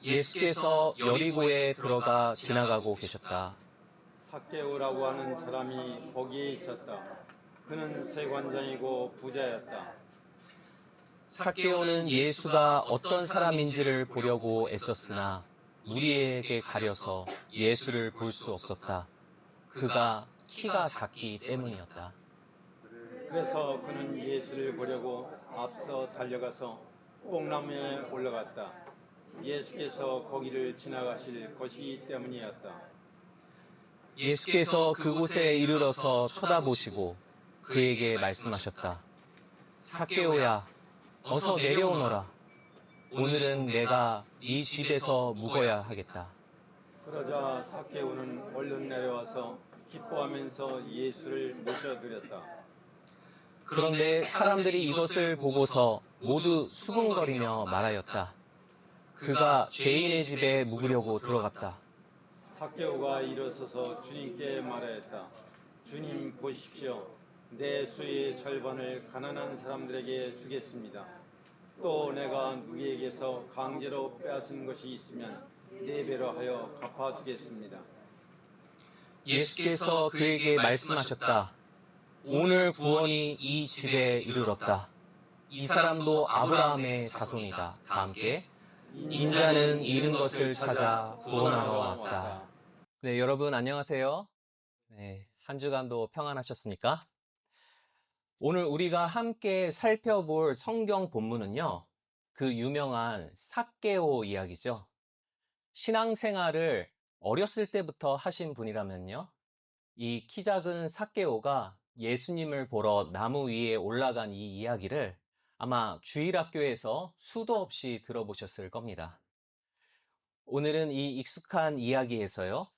예수께서 여리고에 들어가 지나가고 계셨다. 삭개오라고 하는 사람이 거기에 있었다. 그는 세관장이고 부자였다. 삭개오는 예수가 어떤 사람인지를 보려고 애썼으나 무리에게 가려서 예수를 볼 수 없었다. 그가 키가 작기 때문이었다. 그래서 그는 예수를 보려고 앞서 달려가서 뽕나무에 올라갔다. 예수께서 거기를 지나가실 것이기 때문이었다. 예수께서 그곳에 이르러서 쳐다보시고 그에게 말씀하셨다. 삭개오야, 어서 내려오너라. 오늘은 내가 네 집에서 묵어야 하겠다. 그러자 삭개오는 얼른 내려와서 기뻐하면서 예수를 모셔드렸다. 그런데 사람들이 이것을 보고서 모두 수군거리며 말하였다. 그가 죄인의 집에 묵으려고 들어갔다. 삭개오가 일어서서 주님께 말하였다. 주님 보십시오. 내 수의 절반을 가난한 사람들에게 주겠습니다. 또 내가 누구에게서 강제로 빼앗은 것이 있으면 4배로 하여 갚아주겠습니다. 예수께서 그에게 말씀하셨다. 오늘 구원이 이 집에 이르렀다. 이 사람도 아브라함의 자손이다. 다 함께 인자는 잃은 것을 찾아 구원하러 왔다. 네, 여러분 안녕하세요. 네, 한 주간도 평안하셨습니까? 오늘 우리가 함께 살펴볼 성경 본문은요, 그 유명한 삭개오 이야기죠. 신앙생활을 어렸을 때부터 하신 분이라면요, 이 키 작은 삭개오가 예수님을 보러 나무 위에 올라간 이 이야기를 아마 주일학교에서 수도 없이 들어보셨을 겁니다. 오늘은 이 익숙한 이야기에서요,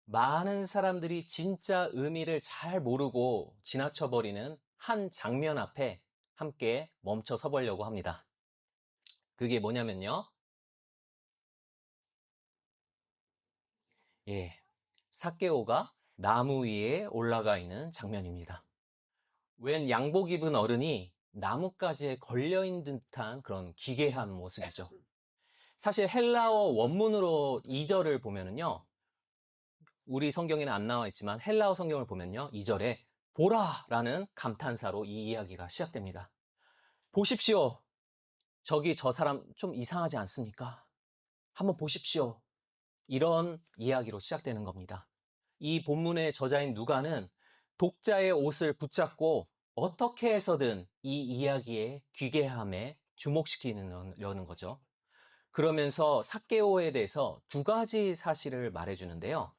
많은 사람들이 진짜 의미를 잘 모르고 지나쳐버리는 한 장면 앞에 함께 멈춰 서 보려고 합니다. 그게 뭐냐면요. 삭개오가 나무 위에 올라가 있는 장면입니다. 웬 양복 입은 어른이 나뭇가지에 걸려있는 듯한 그런 기괴한 모습이죠. 사실 헬라어 원문으로 2절을 보면은요, 우리 성경에는 안 나와 있지만 헬라어 성경을 보면요, 2절에 보라라는 감탄사로 이 이야기가 시작됩니다. 보십시오. 저기 저 사람 좀 이상하지 않습니까? 한번 보십시오. 이런 이야기로 시작되는 겁니다. 이 본문의 저자인 누가는 독자의 옷을 붙잡고 어떻게 해서든 이 이야기의 귀괴함에 주목시키려는 거죠. 그러면서 삭개오에 대해서 2가지 사실을 말해주는데요.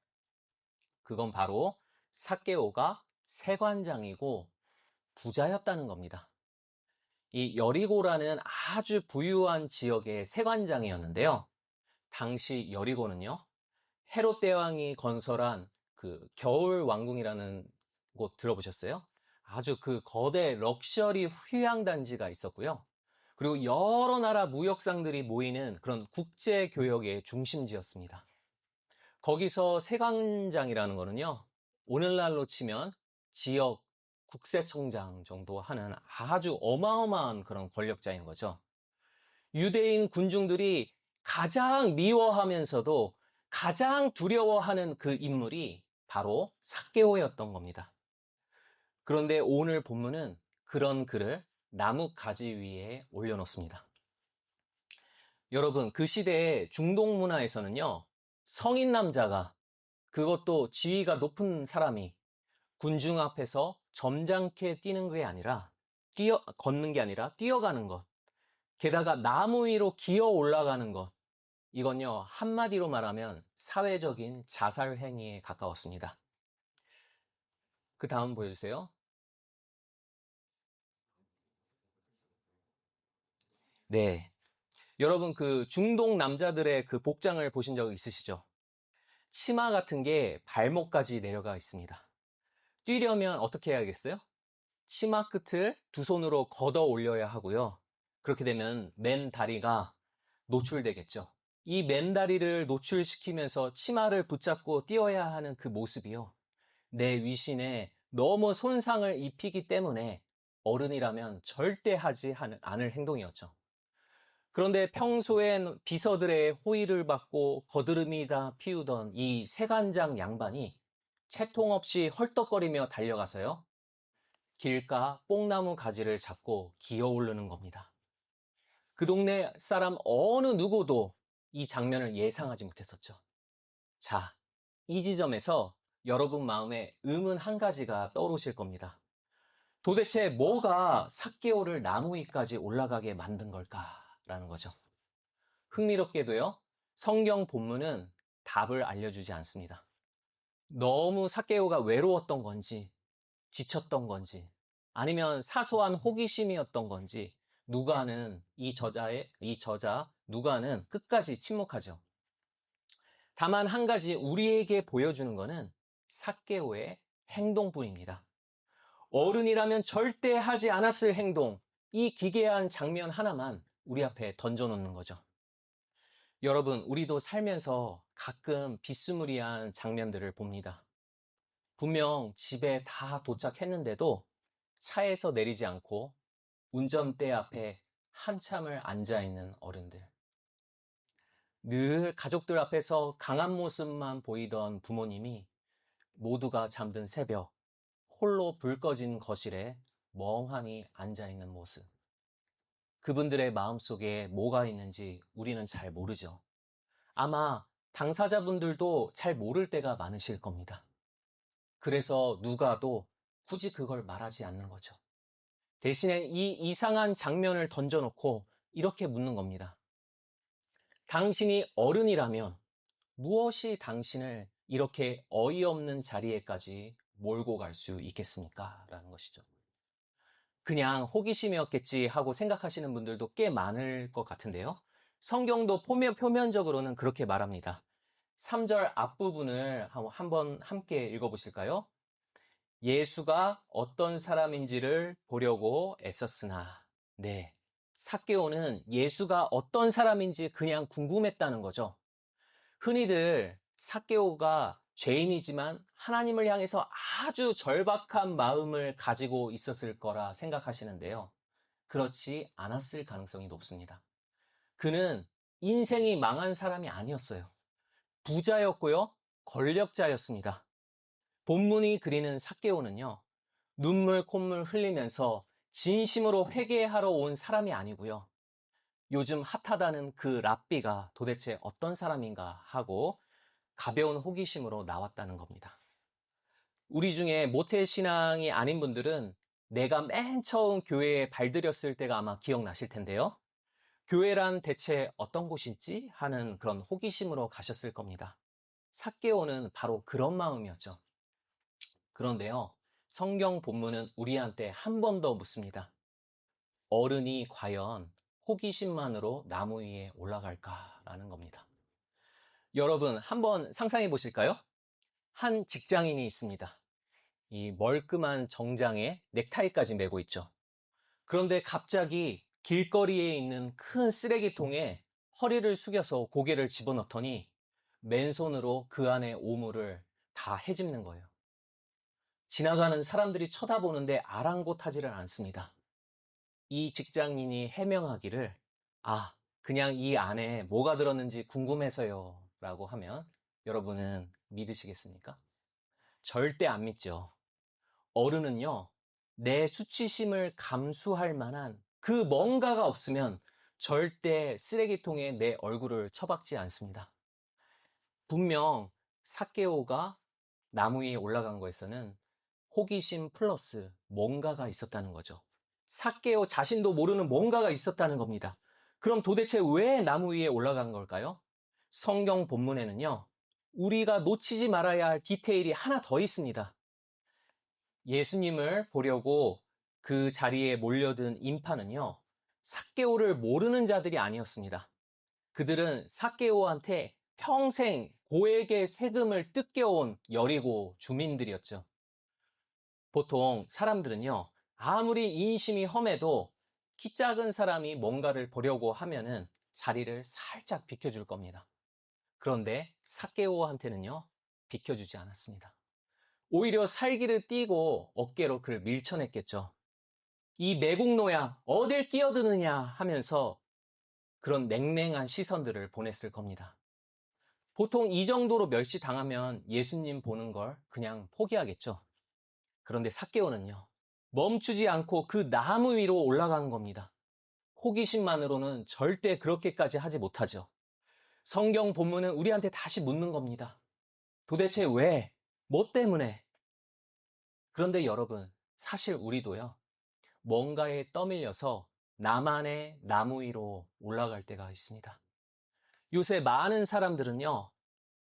그건 바로 삭개오가 세관장이고 부자였다는 겁니다. 이 여리고라는 아주 부유한 지역의 세관장이었는데요. 당시 여리고는요, 헤롯 대왕이 건설한 그 겨울 왕궁이라는 곳 들어보셨어요? 아주 그 거대 럭셔리 휴양단지가 있었고요. 그리고 여러 나라 무역상들이 모이는 그런 국제교역의 중심지였습니다. 거기서 세관장이라는 거는요, 오늘날로 치면 지역 국세청장 정도 하는 아주 어마어마한 그런 권력자인 거죠. 유대인 군중들이 가장 미워하면서도 가장 두려워하는 그 인물이 바로 삭개오였던 겁니다. 그런데 오늘 본문은 그런 그를 나무 가지 위에 올려놓습니다. 여러분, 그 시대의 중동 문화에서는요, 성인 남자가, 그것도 지위가 높은 사람이 군중 앞에서 점잖게 걷는 게 아니라 뛰어가는 것, 게다가 나무 위로 기어 올라가는 것, 이건요, 한마디로 말하면 사회적인 자살 행위에 가까웠습니다. 그 다음 보여주세요. 네. 여러분, 그 중동 남자들의 그 복장을 보신 적 있으시죠? 치마 같은 게 발목까지 내려가 있습니다. 뛰려면 어떻게 해야겠어요? 치마 끝을 2손으로 걷어 올려야 하고요. 그렇게 되면 맨 다리가 노출되겠죠. 이 맨 다리를 노출시키면서 치마를 붙잡고 뛰어야 하는 그 모습이요, 내 위신에 너무 손상을 입히기 때문에 어른이라면 절대 하지 않을 행동이었죠. 그런데 평소엔 비서들의 호의를 받고 거드름이다 피우던 이 세간장 양반이 채통 없이 헐떡거리며 달려가서요. 길가 뽕나무 가지를 잡고 기어 오르는 겁니다. 그 동네 사람 어느 누구도 이 장면을 예상하지 못했었죠. 자, 이 지점에서 여러분 마음에 의문 한 가지가 떠오르실 겁니다. 도대체 뭐가 삭개오를 나무 위까지 올라가게 만든 걸까라는 거죠. 흥미롭게도요, 성경 본문은 답을 알려주지 않습니다. 너무 삭개오가 외로웠던 건지, 지쳤던 건지, 아니면 사소한 호기심이었던 건지, 누가는 이 저자 누가는 끝까지 침묵하죠. 다만 한 가지 우리에게 보여주는 것은 삭개오의 행동뿐입니다. 어른이라면 절대 하지 않았을 행동, 이 기괴한 장면 하나만 우리 앞에 던져놓는 거죠. 여러분, 우리도 살면서 가끔 비스무리한 장면들을 봅니다. 분명 집에 다 도착했는데도 차에서 내리지 않고 운전대 앞에 한참을 앉아있는 어른들. 늘 가족들 앞에서 강한 모습만 보이던 부모님이 모두가 잠든 새벽, 홀로 불 꺼진 거실에 멍하니 앉아있는 모습. 그분들의 마음속에 뭐가 있는지 우리는 잘 모르죠. 아마 당사자분들도 잘 모를 때가 많으실 겁니다. 그래서 누가도 굳이 그걸 말하지 않는 거죠. 대신에 이 이상한 장면을 던져놓고 이렇게 묻는 겁니다. 당신이 어른이라면 무엇이 당신을 이렇게 어이없는 자리에까지 몰고 갈 수 있겠습니까? 라는 것이죠. 그냥 호기심이었겠지 하고 생각하시는 분들도 꽤 많을 것 같은데요. 성경도 표면적으로는 그렇게 말합니다. 3절 앞부분을 한번 함께 읽어보실까요? 예수가 어떤 사람인지를 보려고 애썼으나, 네. 삭개오는 예수가 어떤 사람인지 그냥 궁금했다는 거죠. 흔히들 삭개오가 죄인이지만 하나님을 향해서 아주 절박한 마음을 가지고 있었을 거라 생각하시는데요. 그렇지 않았을 가능성이 높습니다. 그는 인생이 망한 사람이 아니었어요. 부자였고요, 권력자였습니다. 본문이 그리는 삭개오는요, 눈물 콧물 흘리면서 진심으로 회개하러 온 사람이 아니고요. 요즘 핫하다는 그 랍비가 도대체 어떤 사람인가 하고 가벼운 호기심으로 나왔다는 겁니다. 우리 중에 모태신앙이 아닌 분들은 내가 맨 처음 교회에 발들였을 때가 아마 기억나실 텐데요. 교회란 대체 어떤 곳인지 하는 그런 호기심으로 가셨을 겁니다. 삭개오는 바로 그런 마음이었죠. 그런데요, 성경 본문은 우리한테 한 번 더 묻습니다. 어른이 과연 호기심만으로 나무 위에 올라갈까라는 겁니다. 여러분, 한번 상상해 보실까요? 한 직장인이 있습니다. 이 멀끔한 정장에 넥타이까지 메고 있죠. 그런데 갑자기 길거리에 있는 큰 쓰레기통에 허리를 숙여서 고개를 집어넣더니 맨손으로 그 안에 오물을 다 헤집는 거예요. 지나가는 사람들이 쳐다보는데 아랑곳하지를 않습니다. 이 직장인이 해명하기를, 아, 그냥 이 안에 뭐가 들었는지 궁금해서요 라고 하면 여러분은 믿으시겠습니까? 절대 안 믿죠. 어른은요, 내 수치심을 감수할 만한 그 뭔가가 없으면 절대 쓰레기통에 내 얼굴을 처박지 않습니다. 분명 삭개오가 나무 위에 올라간 거에서는 호기심 플러스 뭔가가 있었다는 거죠. 삭개오 자신도 모르는 뭔가가 있었다는 겁니다. 그럼 도대체 왜 나무 위에 올라간 걸까요? 성경 본문에는요, 우리가 놓치지 말아야 할 디테일이 하나 더 있습니다. 예수님을 보려고 그 자리에 몰려든 인파는요, 삭개오를 모르는 자들이 아니었습니다. 그들은 삭개오한테 평생 고액의 세금을 뜯겨온 여리고 주민들이었죠. 보통 사람들은요, 아무리 인심이 험해도 키 작은 사람이 뭔가를 보려고 하면은 자리를 살짝 비켜줄 겁니다. 그런데 삭개오한테는요, 비켜주지 않았습니다. 오히려 살기를 띠고 어깨로 그를 밀쳐냈겠죠. 이 매국노야, 어딜 끼어드느냐 하면서 그런 냉랭한 시선들을 보냈을 겁니다. 보통 이 정도로 멸시당하면 예수님 보는 걸 그냥 포기하겠죠. 그런데 삭개오는요, 멈추지 않고 그 나무 위로 올라가는 겁니다. 호기심만으로는 절대 그렇게까지 하지 못하죠. 성경 본문은 우리한테 다시 묻는 겁니다. 도대체 왜? 뭐 때문에? 그런데 여러분, 사실 우리도요, 뭔가에 떠밀려서 나만의 나무 위로 올라갈 때가 있습니다. 요새 많은 사람들은요,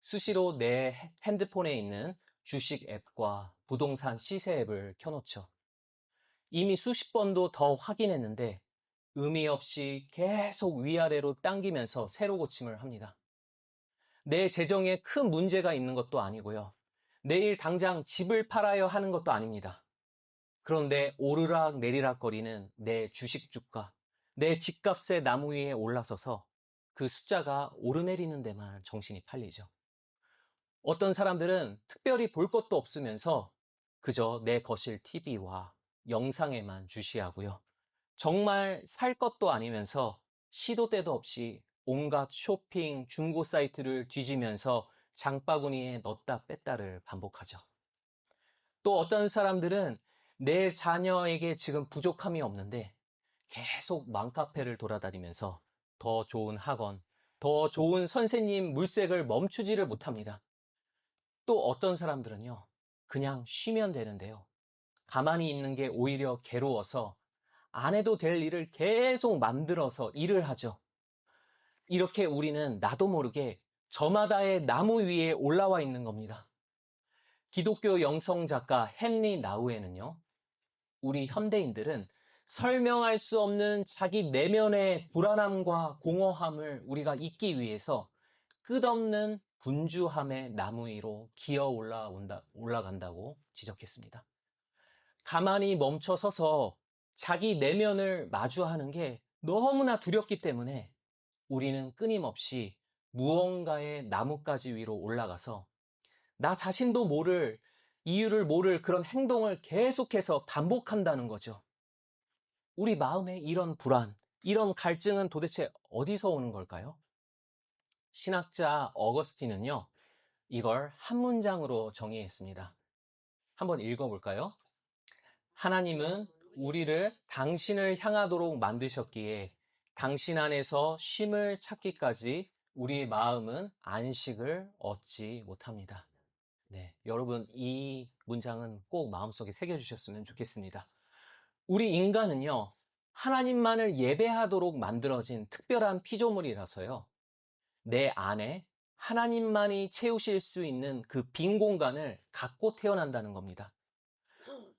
수시로 내 핸드폰에 있는 주식 앱과 부동산 시세 앱을 켜놓죠. 이미 수십 번도 더 확인했는데 의미 없이 계속 위아래로 당기면서 새로 고침을 합니다. 내 재정에 큰 문제가 있는 것도 아니고요. 내일 당장 집을 팔아야 하는 것도 아닙니다. 그런데 오르락 내리락 거리는 내 주식 주가, 내 집값의 나무 위에 올라서서 그 숫자가 오르내리는 데만 정신이 팔리죠. 어떤 사람들은 특별히 볼 것도 없으면서 그저 내 거실 TV와 영상에만 주시하고요. 정말 살 것도 아니면서 시도 때도 없이 온갖 쇼핑, 중고 사이트를 뒤지면서 장바구니에 넣었다 뺐다를 반복하죠. 또 어떤 사람들은 내 자녀에게 지금 부족함이 없는데 계속 맘카페를 돌아다니면서 더 좋은 학원, 더 좋은 선생님 물색을 멈추지를 못합니다. 또 어떤 사람들은요, 그냥 쉬면 되는데요. 가만히 있는 게 오히려 괴로워서 안 해도 될 일을 계속 만들어서 일을 하죠. 이렇게 우리는 나도 모르게 저마다의 나무 위에 올라와 있는 겁니다. 기독교 영성 작가 헨리 나우에는요, 우리 현대인들은 설명할 수 없는 자기 내면의 불안함과 공허함을 우리가 잊기 위해서 끝없는 분주함의 나무 위로 기어 올라간다고 지적했습니다. 가만히 멈춰 서서 자기 내면을 마주하는 게 너무나 두렵기 때문에 우리는 끊임없이 무언가의 나뭇가지 위로 올라가서 나 자신도 모를 이유를 모를 그런 행동을 계속해서 반복한다는 거죠. 우리 마음에 이런 불안, 이런 갈증은 도대체 어디서 오는 걸까요? 신학자 어거스틴은요, 이걸 한 문장으로 정의했습니다. 한번 읽어볼까요? 하나님은 우리를 당신을 향하도록 만드셨기에 당신 안에서 쉼을 찾기까지 우리의 마음은 안식을 얻지 못합니다. 네, 여러분 이 문장은 꼭 마음속에 새겨주셨으면 좋겠습니다. 우리 인간은요, 하나님만을 예배하도록 만들어진 특별한 피조물이라서요, 내 안에 하나님만이 채우실 수 있는 그 빈 공간을 갖고 태어난다는 겁니다.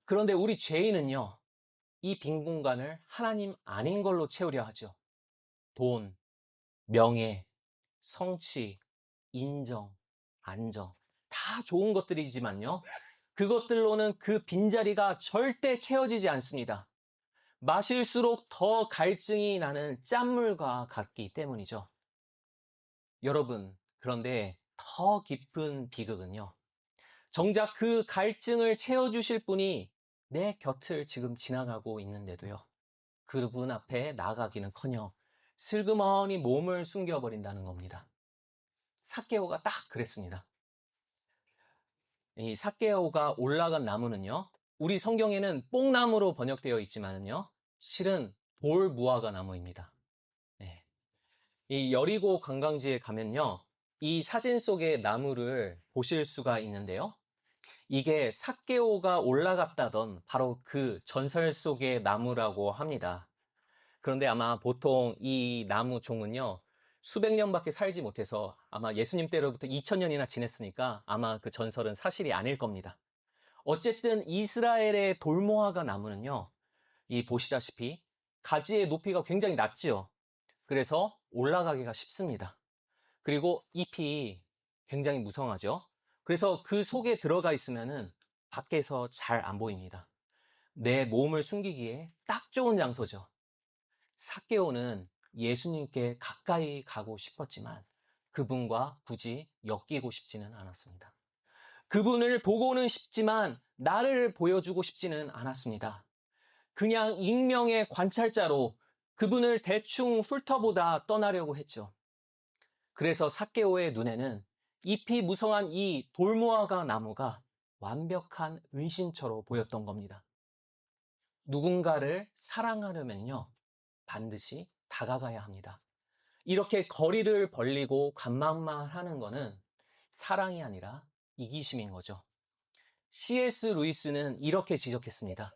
그런데 우리 죄인은요, 이 빈 공간을 하나님 아닌 걸로 채우려 하죠. 돈, 명예, 성취, 인정, 안정. 다 좋은 것들이지만요. 그것들로는 그 빈자리가 절대 채워지지 않습니다. 마실수록 더 갈증이 나는 짠물과 같기 때문이죠. 여러분, 그런데 더 깊은 비극은요. 정작 그 갈증을 채워주실 분이 내 곁을 지금 지나가고 있는데도요. 그분 앞에 나가기는커녕 슬그머니 몸을 숨겨버린다는 겁니다. 삭개오가 딱 그랬습니다. 이 삭개오가 올라간 나무는요. 우리 성경에는 뽕나무로 번역되어 있지만은요. 실은 돌무화과 나무입니다. 네. 이 여리고 관광지에 가면요. 이 사진 속의 나무를 보실 수가 있는데요. 이게 삭개오가 올라갔다던 바로 그 전설 속의 나무라고 합니다. 그런데 아마 보통 이 나무 종은요, 수백 년밖에 살지 못해서 아마 예수님 때로부터 2000년이나 지냈으니까 아마 그 전설은 사실이 아닐 겁니다. 어쨌든 이스라엘의 돌모아가 나무는요, 이 보시다시피 가지의 높이가 굉장히 낮지요. 그래서 올라가기가 쉽습니다. 그리고 잎이 굉장히 무성하죠. 그래서 그 속에 들어가 있으면은 밖에서 잘 안 보입니다. 내 몸을 숨기기에 딱 좋은 장소죠. 삭개오는 예수님께 가까이 가고 싶었지만 그분과 굳이 엮이고 싶지는 않았습니다. 그분을 보고는 싶지만 나를 보여주고 싶지는 않았습니다. 그냥 익명의 관찰자로 그분을 대충 훑어보다 떠나려고 했죠. 그래서 삭개오의 눈에는 잎이 무성한 이 돌무화과 나무가 완벽한 은신처로 보였던 겁니다. 누군가를 사랑하려면요, 반드시 다가가야 합니다. 이렇게 거리를 벌리고 관망만 하는 거는 사랑이 아니라 이기심인 거죠. C.S. 루이스는 이렇게 지적했습니다.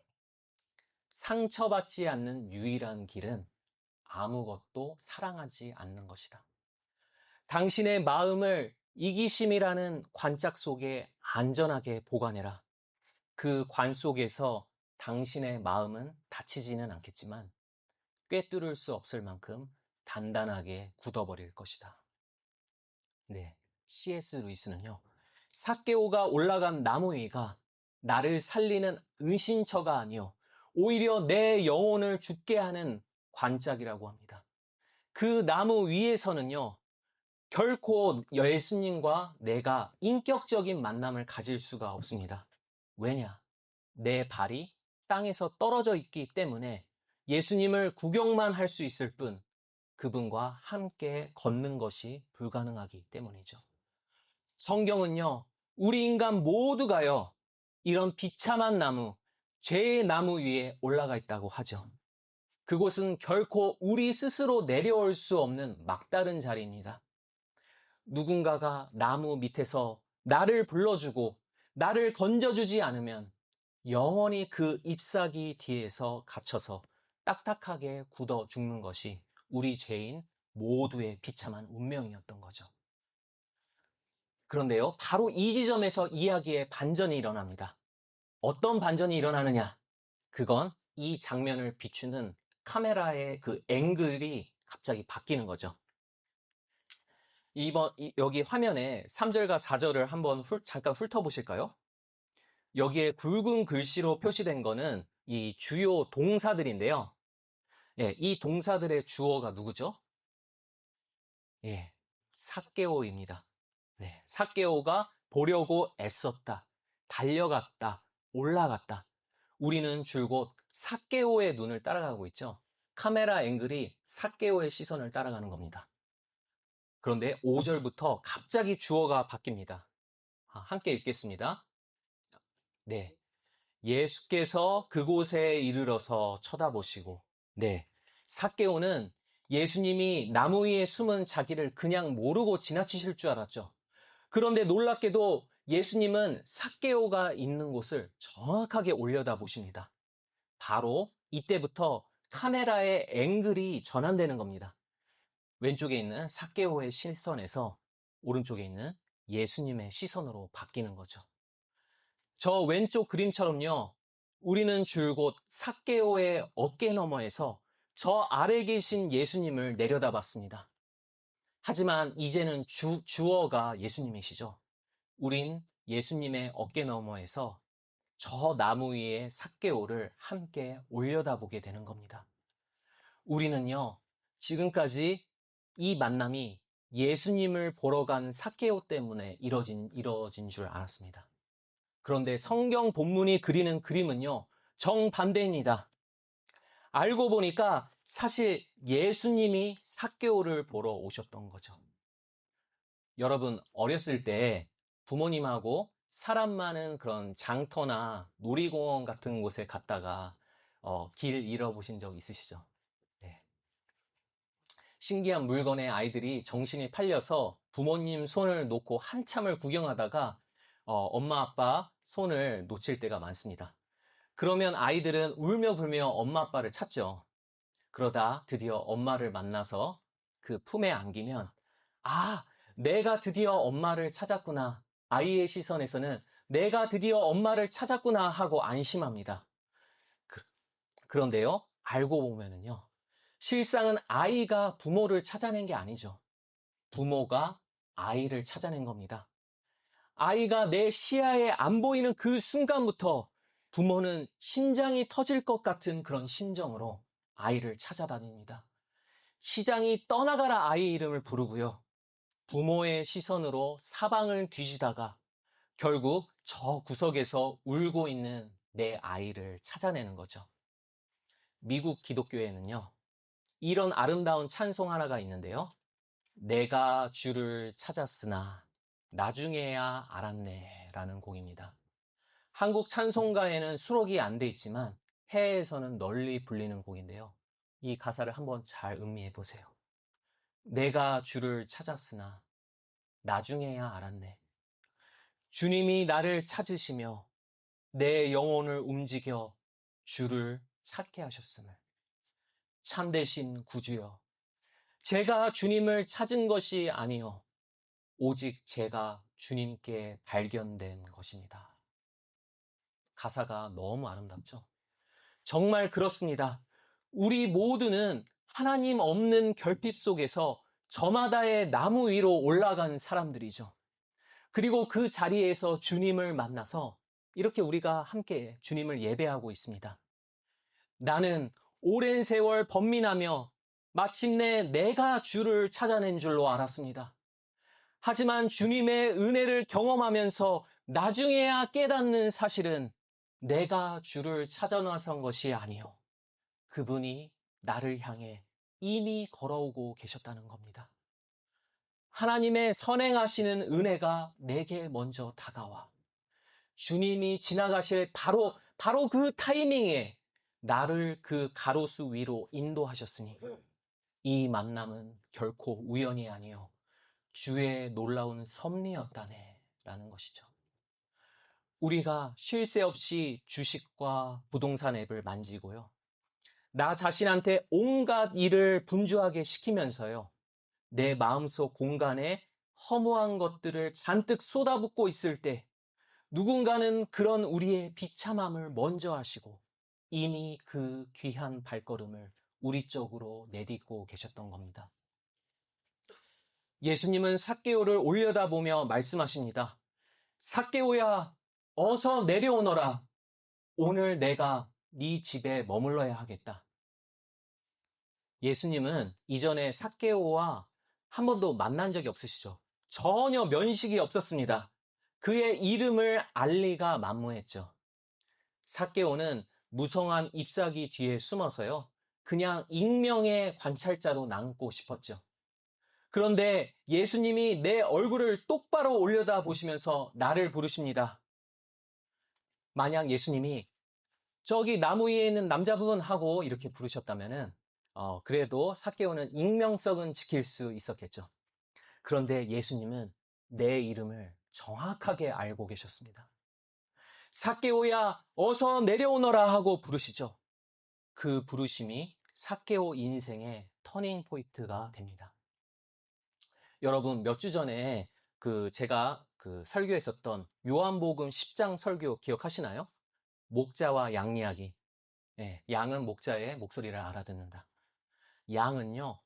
상처받지 않는 유일한 길은 아무것도 사랑하지 않는 것이다. 당신의 마음을 이기심이라는 관짝 속에 안전하게 보관해라. 그 관 속에서 당신의 마음은 다치지는 않겠지만 꿰뚫을 수 없을 만큼 단단하게 굳어버릴 것이다. 네, C.S. 루이스는요, 삭개오가 올라간 나무 위가 나를 살리는 은신처가 아니요 오히려 내 영혼을 죽게 하는 관짝이라고 합니다. 그 나무 위에서는요, 결코 예수님과 내가 인격적인 만남을 가질 수가 없습니다. 왜냐? 내 발이 땅에서 떨어져 있기 때문에 예수님을 구경만 할 수 있을 뿐 그분과 함께 걷는 것이 불가능하기 때문이죠. 성경은요, 우리 인간 모두가요, 이런 비참한 나무, 죄의 나무 위에 올라가 있다고 하죠. 그곳은 결코 우리 스스로 내려올 수 없는 막다른 자리입니다. 누군가가 나무 밑에서 나를 불러주고 나를 건져주지 않으면 영원히 그 잎사귀 뒤에서 갇혀서 딱딱하게 굳어 죽는 것이 우리 죄인 모두의 비참한 운명이었던 거죠. 그런데요, 바로 이 지점에서 이야기의 반전이 일어납니다. 어떤 반전이 일어나느냐? 그건 이 장면을 비추는 카메라의 그 앵글이 갑자기 바뀌는 거죠. 여기 화면에 3절과 4절을 한번 잠깐 훑어보실까요? 여기에 굵은 글씨로 표시된 거는 이 주요 동사들인데요. 예, 이 동사들의 주어가 누구죠? 예, 삭개오입니다. 네, 삭개오가 보려고 애썼다, 달려갔다, 올라갔다. 우리는 줄곧 삭개오의 눈을 따라가고 있죠. 카메라 앵글이 삭개오의 시선을 따라가는 겁니다. 그런데 5절부터 갑자기 주어가 바뀝니다. 함께 읽겠습니다. 네, 예수께서 그곳에 이르러서 쳐다보시고, 네, 삭개오는 예수님이 나무 위에 숨은 자기를 그냥 모르고 지나치실 줄 알았죠. 그런데 놀랍게도 예수님은 삭개오가 있는 곳을 정확하게 올려다보십니다. 바로 이때부터 카메라의 앵글이 전환되는 겁니다. 왼쪽에 있는 삭개오의 시선에서 오른쪽에 있는 예수님의 시선으로 바뀌는 거죠. 저 왼쪽 그림처럼요, 우리는 줄곧 삭개오의 어깨 너머에서 저 아래 계신 예수님을 내려다봤습니다. 하지만 이제는 주어가 예수님이시죠. 우린 예수님의 어깨 너머에서 저 나무 위에 삭개오를 함께 올려다보게 되는 겁니다. 우리는요, 지금까지 이 만남이 예수님을 보러 간 삭개오 때문에 이뤄진 줄 알았습니다. 그런데 성경 본문이 그리는 그림은요, 정반대입니다. 알고 보니까 사실 예수님이 삭개오를 보러 오셨던 거죠. 여러분, 어렸을 때 부모님하고 사람 많은 그런 장터나 놀이공원 같은 곳에 갔다가 길 잃어보신 적 있으시죠? 네. 신기한 물건에 아이들이 정신이 팔려서 부모님 손을 놓고 한참을 구경하다가 엄마 아빠 손을 놓칠 때가 많습니다. 그러면 아이들은 울며 불며 엄마 아빠를 찾죠. 그러다 드디어 엄마를 만나서 그 품에 안기면, 아, 내가 드디어 엄마를 찾았구나. 아이의 시선에서는 내가 드디어 엄마를 찾았구나 하고 안심합니다. 그런데요, 알고 보면은요, 실상은 아이가 부모를 찾아낸 게 아니죠. 부모가 아이를 찾아낸 겁니다. 아이가 내 시야에 안 보이는 그 순간부터 부모는 심장이 터질 것 같은 그런 심정으로 아이를 찾아다닙니다. 시장이 떠나가라 아이 이름을 부르고요. 부모의 시선으로 사방을 뒤지다가 결국 저 구석에서 울고 있는 내 아이를 찾아내는 거죠. 미국 기독교에는요, 이런 아름다운 찬송 하나가 있는데요. 내가 주를 찾았으나 나중에야 알았네 라는 곡입니다. 한국 찬송가에는 수록이 안 돼 있지만 해외에서는 널리 불리는 곡인데요. 이 가사를 한번 잘 음미해 보세요. 내가 주를 찾았으나 나중에야 알았네. 주님이 나를 찾으시며 내 영혼을 움직여 주를 찾게 하셨음을. 참되신 구주여, 제가 주님을 찾은 것이 아니요 오직 제가 주님께 발견된 것입니다. 가사가 너무 아름답죠? 정말 그렇습니다. 우리 모두는 하나님 없는 결핍 속에서 저마다의 나무 위로 올라간 사람들이죠. 그리고 그 자리에서 주님을 만나서 이렇게 우리가 함께 주님을 예배하고 있습니다. 나는 오랜 세월 번민하며 마침내 내가 주를 찾아낸 줄로 알았습니다. 하지만 주님의 은혜를 경험하면서 나중에야 깨닫는 사실은 내가 주를 찾아 나선 것이 아니요 그분이 나를 향해 이미 걸어오고 계셨다는 겁니다. 하나님의 선행하시는 은혜가 내게 먼저 다가와 주님이 지나가실 바로 그 타이밍에 나를 그 가로수 위로 인도하셨으니 이 만남은 결코 우연이 아니요 주의 놀라운 섭리였다네 라는 것이죠. 우리가 쉴 새 없이 주식과 부동산 앱을 만지고요. 나 자신한테 온갖 일을 분주하게 시키면서요. 내 마음속 공간에 허무한 것들을 잔뜩 쏟아붓고 있을 때 누군가는 그런 우리의 비참함을 먼저 하시고 이미 그 귀한 발걸음을 우리 쪽으로 내딛고 계셨던 겁니다. 예수님은 삭개오를 올려다보며 말씀하십니다. 삭개오야, 어서 내려오너라. 오늘 내가 네 집에 머물러야 하겠다. 예수님은 이전에 삭개오와 한 번도 만난 적이 없으시죠. 전혀 면식이 없었습니다. 그의 이름을 알 리가 만무했죠. 삭개오는 무성한 잎사귀 뒤에 숨어서요. 그냥 익명의 관찰자로 남고 싶었죠. 그런데 예수님이 내 얼굴을 똑바로 올려다 보시면서 나를 부르십니다. 만약 예수님이 저기 나무 위에 있는 남자분 하고 이렇게 부르셨다면은 그래도 삭개오는 익명성은 지킬 수 있었겠죠. 그런데 예수님은 내 이름을 정확하게 알고 계셨습니다. 삭개오야, 어서 내려오너라 하고 부르시죠. 그 부르심이 삭개오 인생의 터닝 포인트가 됩니다. 여러분, 몇 주 전에 제가 설교했었던 요한복음 10장 설교 기억하시나요? 목자와 양 이야기. 네, 양은 목자의 목소리를 알아듣는다. 양은요,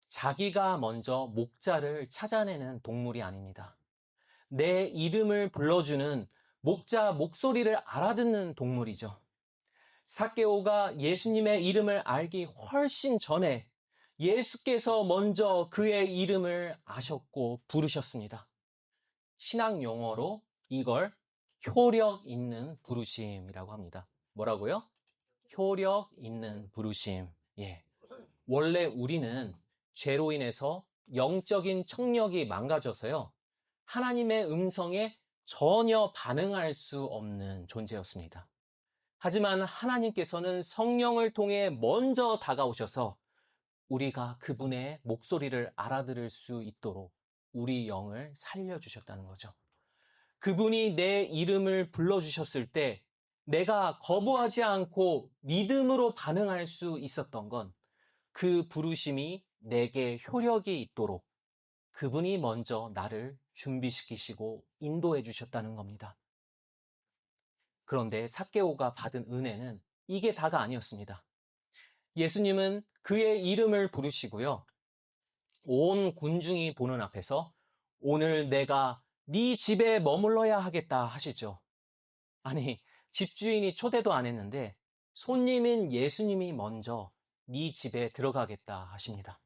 자기가 먼저 목자를 찾아내는 동물이 아닙니다. 내 이름을 불러주는 목자 목소리를 알아듣는 동물이죠. 삭개오가 예수님의 이름을 알기 훨씬 전에 예수께서 먼저 그의 이름을 아셨고 부르셨습니다. 신학 용어로 이걸 효력 있는 부르심이라고 합니다. 뭐라고요? 효력 있는 부르심. 예. 원래 우리는 죄로 인해서 영적인 청력이 망가져서요. 하나님의 음성에 전혀 반응할 수 없는 존재였습니다. 하지만 하나님께서는 성령을 통해 먼저 다가오셔서 우리가 그분의 목소리를 알아들을 수 있도록 우리 영을 살려주셨다는 거죠. 그분이 내 이름을 불러주셨을 때 내가 거부하지 않고 믿음으로 반응할 수 있었던 건 그 부르심이 내게 효력이 있도록 그분이 먼저 나를 준비시키시고 인도해 주셨다는 겁니다. 그런데 삭개오가 받은 은혜는 이게 다가 아니었습니다. 예수님은 그의 이름을 부르시고요. 온 군중이 보는 앞에서 오늘 내가 네 집에 머물러야 하겠다 하시죠. 아니, 집주인이 초대도 안 했는데 손님인 예수님이 먼저 네 집에 들어가겠다 하십니다.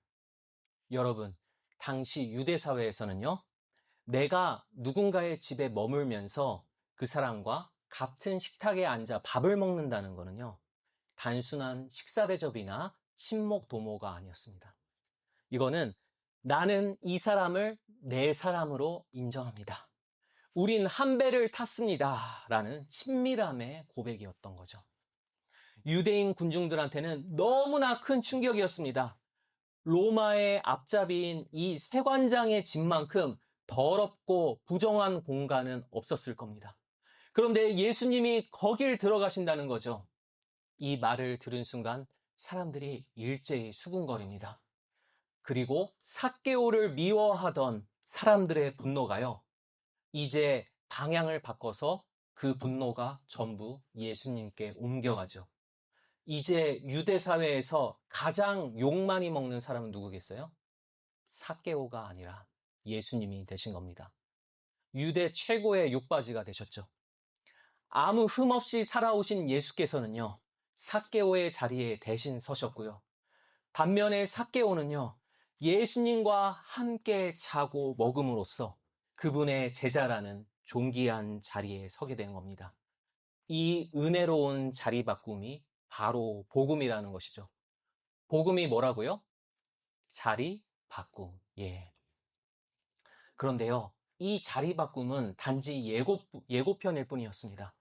여러분, 당시 유대 사회에서는요. 내가 누군가의 집에 머물면서 그 사람과 같은 식탁에 앉아 밥을 먹는다는 거는요. 단순한 식사 대접이나 친목 도모가 아니었습니다. 이거는 나는 이 사람을 내 사람으로 인정합니다. 우린 한 배를 탔습니다. 라는 친밀함의 고백이었던 거죠. 유대인 군중들한테는 너무나 큰 충격이었습니다. 로마의 앞잡이인 이 세관장의 집만큼 더럽고 부정한 공간은 없었을 겁니다. 그런데 예수님이 거길 들어가신다는 거죠. 이 말을 들은 순간 사람들이 일제히 수군거립니다. 그리고 삭개오를 미워하던 사람들의 분노가요, 이제 방향을 바꿔서 그 분노가 전부 예수님께 옮겨가죠. 이제 유대 사회에서 가장 욕 많이 먹는 사람은 누구겠어요? 삭개오가 아니라 예수님이 되신 겁니다. 유대 최고의 욕바지가 되셨죠. 아무 흠 없이 살아오신 예수께서는요, 삭개오의 자리에 대신 서셨고요. 반면에 삭개오는요, 예수님과 함께 자고 먹음으로써 그분의 제자라는 존귀한 자리에 서게 된 겁니다. 이 은혜로운 자리 바꿈이 바로 복음이라는 것이죠. 복음이 뭐라고요? 자리 바꿈. 예. 그런데요, 이 자리 바꿈은 단지 예고편일 뿐이었습니다.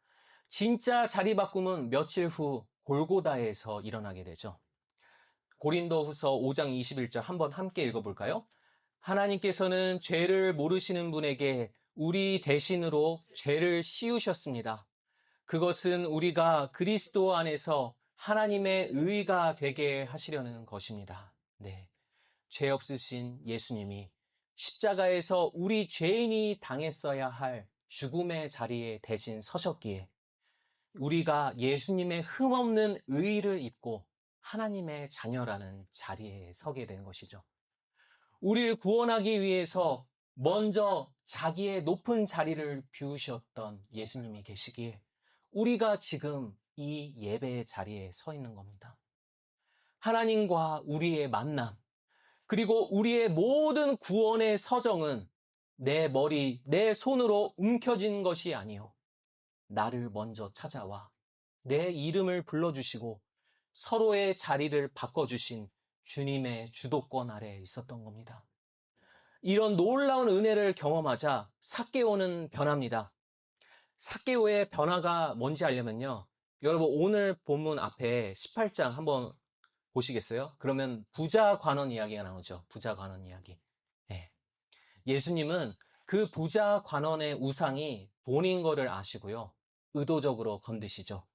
진짜 자리 바꿈은 며칠 후 골고다에서 일어나게 되죠. 고린도후서 5장 21절 한번 함께 읽어볼까요? 하나님께서는 죄를 모르시는 분에게 우리 대신으로 죄를 씌우셨습니다. 그것은 우리가 그리스도 안에서 하나님의 의가 되게 하시려는 것입니다. 네. 죄 없으신 예수님이 십자가에서 우리 죄인이 당했어야 할 죽음의 자리에 대신 서셨기에 우리가 예수님의 흠없는 의를 입고 하나님의 자녀라는 자리에 서게 된 것이죠. 우리를 구원하기 위해서 먼저 자기의 높은 자리를 비우셨던 예수님이 계시기에 우리가 지금 이 예배의 자리에 서 있는 겁니다. 하나님과 우리의 만남, 그리고 우리의 모든 구원의 서정은 내 머리, 내 손으로 움켜진 것이 아니요, 나를 먼저 찾아와 내 이름을 불러주시고 서로의 자리를 바꿔주신 주님의 주도권 아래에 있었던 겁니다. 이런 놀라운 은혜를 경험하자 삭개오는 변합니다. 삭개오의 변화가 뭔지 알려면요, 여러분 오늘 본문 앞에 18장 한번 보시겠어요? 그러면 부자 관원 이야기가 나오죠. 부자 관원 이야기. 예. 예수님은 그 부자 관원의 우상이 돈인 거를 아시고요, 의도적으로 건드시죠.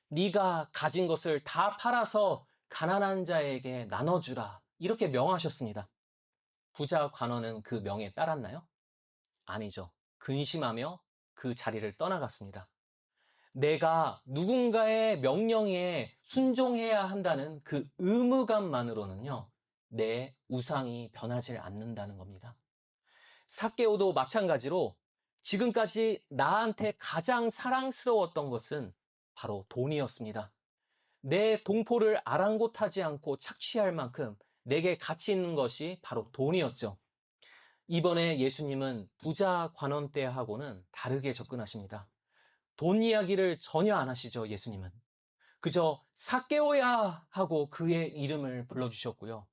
네가 가진 것을 다 팔아서 가난한 자에게 나눠주라, 이렇게 명하셨습니다. 부자 관원은 그 명에 따랐나요? 아니죠. 근심하며 그 자리를 떠나갔습니다. 내가 누군가의 명령에 순종해야 한다는 그 의무감만으로는요, 내 우상이 변하지 않는다는 겁니다. 삭개오도 마찬가지로 지금까지 나한테 가장 사랑스러웠던 것은 바로 돈이었습니다. 내 동포를 아랑곳하지 않고 착취할 만큼 내게 가치 있는 것이 바로 돈이었죠. 이번에 예수님은 부자 관원 때하고는 다르게 접근하십니다. 돈 이야기를 전혀 안 하시죠, 예수님은. 그저 삭개오야 하고 그의 이름을 불러주셨고요,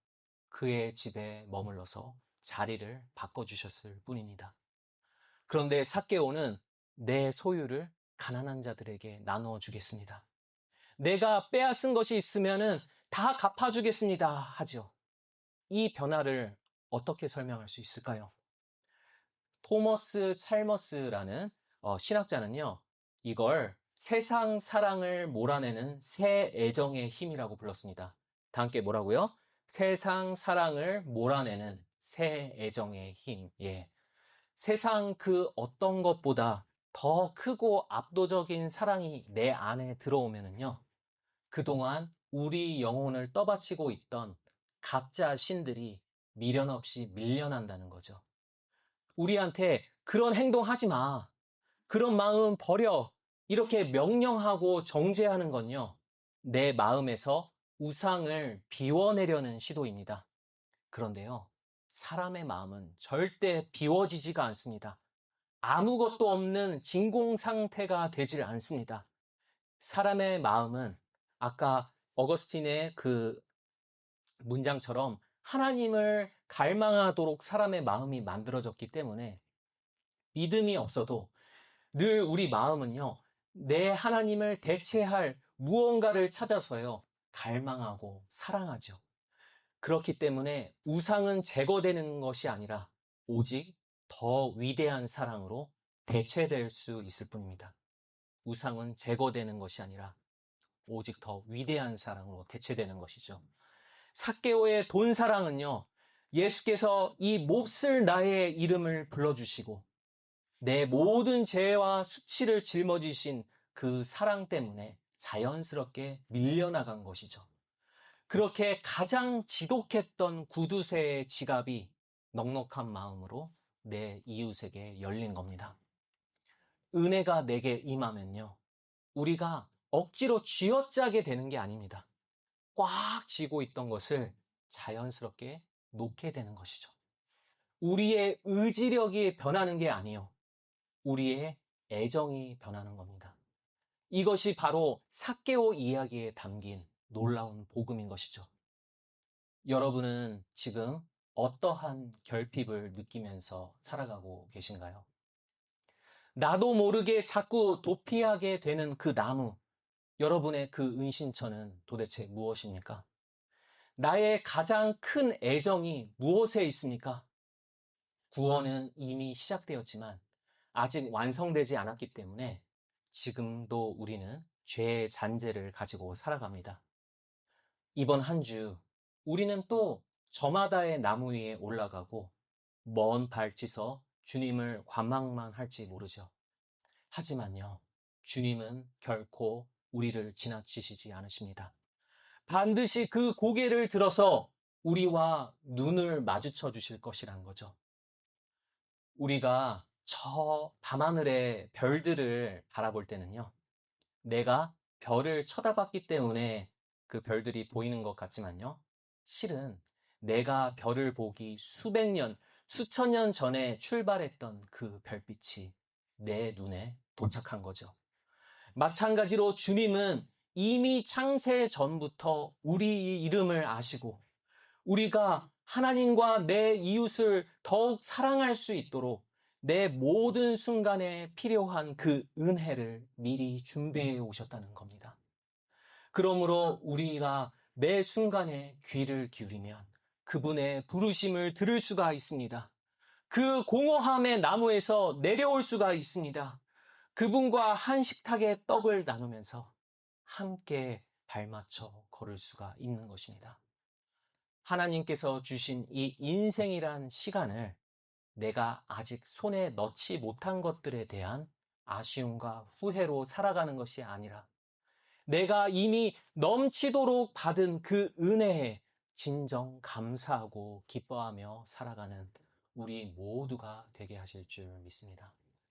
그의 집에 머물러서 자리를 바꿔주셨을 뿐입니다. 그런데 삭개오는 내 소유를 가난한 자들에게 나누어 주겠습니다, 내가 빼앗은 것이 있으면은 다 갚아주겠습니다 하죠. 이 변화를 어떻게 설명할 수 있을까요? 토머스 찰머스라는 신학자는요, 이걸 세상 사랑을 몰아내는 새 애정의 힘이라고 불렀습니다. 다 함께 뭐라고요? 세상 사랑을 몰아내는 새 애정의 힘. 예. 세상 그 어떤 것보다 더 크고 압도적인 사랑이 내 안에 들어오면은요, 그동안 우리 영혼을 떠받치고 있던 가짜 신들이 미련 없이 밀려난다는 거죠. 우리한테 그런 행동 하지 마, 그런 마음 버려, 이렇게 명령하고 정죄하는 건요, 내 마음에서 우상을 비워내려는 시도입니다. 그런데요, 사람의 마음은 절대 비워지지가 않습니다. 아무것도 없는 진공 상태가 되질 않습니다. 사람의 마음은 아까 어거스틴의 그 문장처럼 하나님을 갈망하도록 사람의 마음이 만들어졌기 때문에 믿음이 없어도 늘 우리 마음은요, 내 하나님을 대체할 무언가를 찾아서요, 갈망하고 사랑하죠. 그렇기 때문에 우상은 제거되는 것이 아니라 오직 더 위대한 사랑으로 대체될 수 있을 뿐입니다. 우상은 제거되는 것이 아니라 오직 더 위대한 사랑으로 대체되는 것이죠. 삭개오의 돈 사랑은요, 예수께서 이 몹쓸 나의 이름을 불러주시고 내 모든 죄와 수치를 짊어지신 그 사랑 때문에 자연스럽게 밀려나간 것이죠. 그렇게 가장 지독했던 구두쇠의 지갑이 넉넉한 마음으로 내 이웃에게 열린 겁니다. 은혜가 내게 임하면요, 우리가 억지로 쥐어짜게 되는 게 아닙니다. 꽉 쥐고 있던 것을 자연스럽게 놓게 되는 것이죠. 우리의 의지력이 변하는 게 아니요, 우리의 애정이 변하는 겁니다. 이것이 바로 삭개오 이야기에 담긴 놀라운 복음인 것이죠. 여러분은 지금 어떠한 결핍을 느끼면서 살아가고 계신가요? 나도 모르게 자꾸 도피하게 되는 그 나무, 여러분의 그 은신처는 도대체 무엇입니까? 나의 가장 큰 애정이 무엇에 있습니까? 구원은 이미 시작되었지만 아직 완성되지 않았기 때문에 지금도 우리는 죄의 잔재를 가지고 살아갑니다. 이번 한 주 우리는 또 저마다의 나무 위에 올라가고 먼 발치서 주님을 관망만 할지 모르죠. 하지만요, 주님은 결코 우리를 지나치시지 않으십니다. 반드시 그 고개를 들어서 우리와 눈을 마주쳐 주실 것이라는 거죠. 우리가 저 밤하늘의 별들을 바라볼 때는요, 내가 별을 쳐다봤기 때문에 그 별들이 보이는 것 같지만요, 실은 내가 별을 보기 수백 년, 수천 년 전에 출발했던 그 별빛이 내 눈에 도착한 거죠. 마찬가지로 주님은 이미 창세 전부터 우리 이름을 아시고 우리가 하나님과 내 이웃을 더욱 사랑할 수 있도록 내 모든 순간에 필요한 그 은혜를 미리 준비해 오셨다는 겁니다. 그러므로 우리가 매 순간에 귀를 기울이면 그분의 부르심을 들을 수가 있습니다. 그 공허함의 나무에서 내려올 수가 있습니다. 그분과 한 식탁의 떡을 나누면서 함께 발맞춰 걸을 수가 있는 것입니다. 하나님께서 주신 이 인생이란 시간을 내가 아직 손에 넣지 못한 것들에 대한 아쉬움과 후회로 살아가는 것이 아니라 내가 이미 넘치도록 받은 그 은혜에 진정 감사하고 기뻐하며 살아가는 우리 모두가 되게 하실 줄 믿습니다.